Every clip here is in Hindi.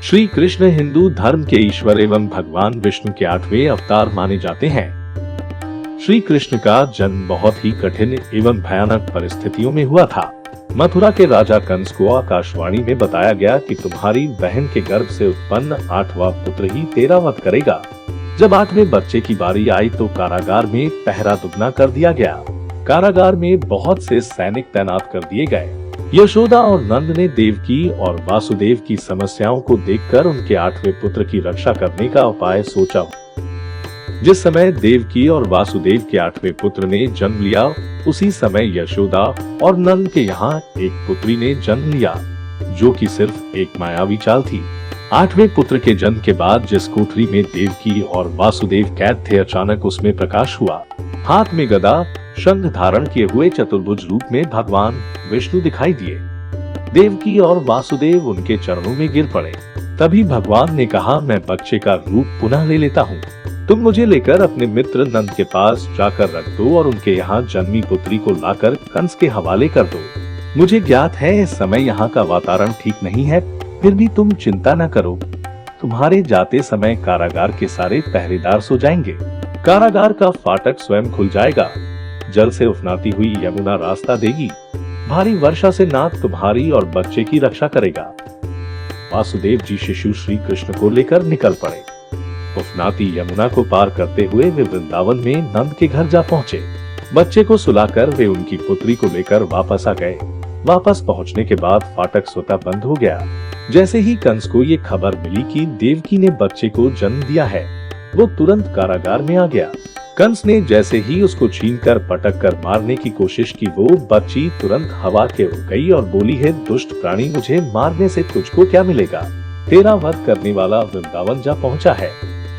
श्री कृष्ण हिंदू धर्म के ईश्वर एवं भगवान विष्णु के 8वें अवतार माने जाते हैं। श्री कृष्ण का जन्म बहुत ही कठिन एवं भयानक परिस्थितियों में हुआ था। मथुरा के राजा कंस को आकाशवाणी में बताया गया कि तुम्हारी बहन के गर्भ से उत्पन्न 8वां पुत्र ही तेरा वध करेगा। जब 8वें बच्चे की बारी आई तो कारागार में पहरा दुगना कर दिया गया। कारागार में बहुत से सैनिक तैनात कर दिए गए। यशोदा और नंद ने देवकी और वासुदेव की समस्याओं को देखकर उनके 8वें पुत्र की रक्षा करने का उपाय सोचा। जिस समय देवकी और वासुदेव के 8वें पुत्र ने जन्म लिया, उसी समय यशोदा और नंद के यहाँ एक पुत्री ने जन्म लिया, जो कि सिर्फ एक मायावी चाल थी। 8वें पुत्र के जन्म के बाद जिस कोठरी में देवकी और वासुदेव कैद थे, अचानक उसमें प्रकाश हुआ। हाथ में गदा शंख धारण किए हुए चतुर्भुज रूप में भगवान विष्णु दिखाई दिए। देवकी और वासुदेव उनके चरणों में गिर पड़े। तभी भगवान ने कहा, मैं बच्चे का रूप पुनः ले लेता हूँ। तुम मुझे लेकर अपने मित्र नंद के पास जाकर रख दो और उनके यहाँ जन्मी पुत्री को लाकर कंस के हवाले कर दो। मुझे ज्ञात है इस समय यहाँ का वातावरण ठीक नहीं है, फिर भी तुम चिंता न करो। तुम्हारे जाते समय कारागार के सारे पहरेदार सो जाएंगे। कारागार का फाटक स्वयं खुल जाएगा। जल से उफनाती हुई यमुना रास्ता देगी। भारी वर्षा से नाग तुम्हारी और बच्चे की रक्षा करेगा। वासुदेव जी शिशु श्री कृष्ण को लेकर निकल पड़े। उफनाती यमुना को पार करते हुए वे वृंदावन में नंद के घर जा पहुँचे। बच्चे को सुलाकर वे उनकी पुत्री को लेकर वापस आ गए। वापस पहुँचने के बाद फाटक स्वतः बंद हो गया। जैसे ही कंस को ये खबर मिली कि देवकी ने बच्चे को जन्म दिया है, वो तुरंत कारागार में आ गया। कंस ने जैसे ही उसको छीनकर पटक कर मारने की कोशिश की, वो बच्ची तुरंत हवा के उड़ गई और बोली, है दूष्ट प्राणी, मुझे मारने से तुझको क्या मिलेगा? तेरा वध करने वाला वृंदावन जा पहुंचा है।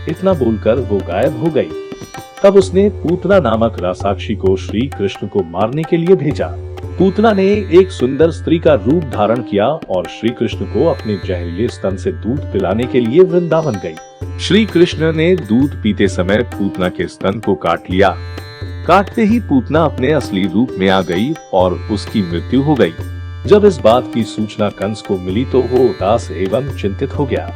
इतना बोलकर वो गायब हो गई। तब उसने पूतना नामक राक्षसी को श्री कृष्ण को मारने के लिए भेजा। पूतना ने एक सुंदर स्त्री का रूप धारण किया और श्री कृष्ण को अपने जहरीले स्तन से दूध पिलाने के लिए वृंदावन गई। श्री कृष्ण ने दूध पीते समय पूतना के स्तन को काट लिया। काटते ही पूतना अपने असली रूप में आ गई और उसकी मृत्यु हो गई। जब इस बात की सूचना कंस को मिली तो वो उदास एवं चिंतित हो गया।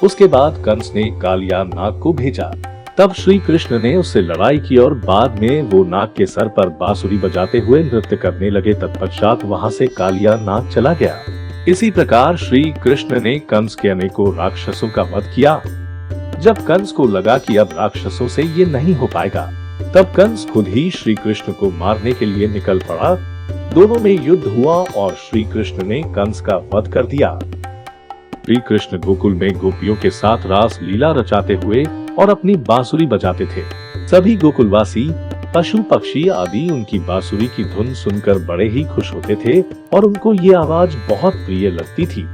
उसके बाद कंस ने कालिया नाग को भेजा। तब श्री कृष्ण ने उससे लड़ाई की और बाद में वो नाग के सर पर बांसुरी बजाते हुए नृत्य करने लगे। तत्पश्चात वहाँ से कालिया नाग चला गया। इसी प्रकार श्री कृष्ण ने कंस के अनेकों राक्षसों का वध किया। जब कंस को लगा कि अब राक्षसों से ये नहीं हो पाएगा, तब कंस खुद ही श्री कृष्ण को मारने के लिए निकल पड़ा। दोनों में युद्ध हुआ और श्री कृष्ण ने कंस का वध कर दिया। श्री कृष्ण गोकुल में गोपियों के साथ रास लीला रचाते हुए और अपनी बांसुरी बजाते थे। सभी गोकुलवासी, पशु पक्षी आदि उनकी बांसुरी की धुन सुनकर बड़े ही खुश होते थे और उनको ये आवाज बहुत प्रिय लगती थी।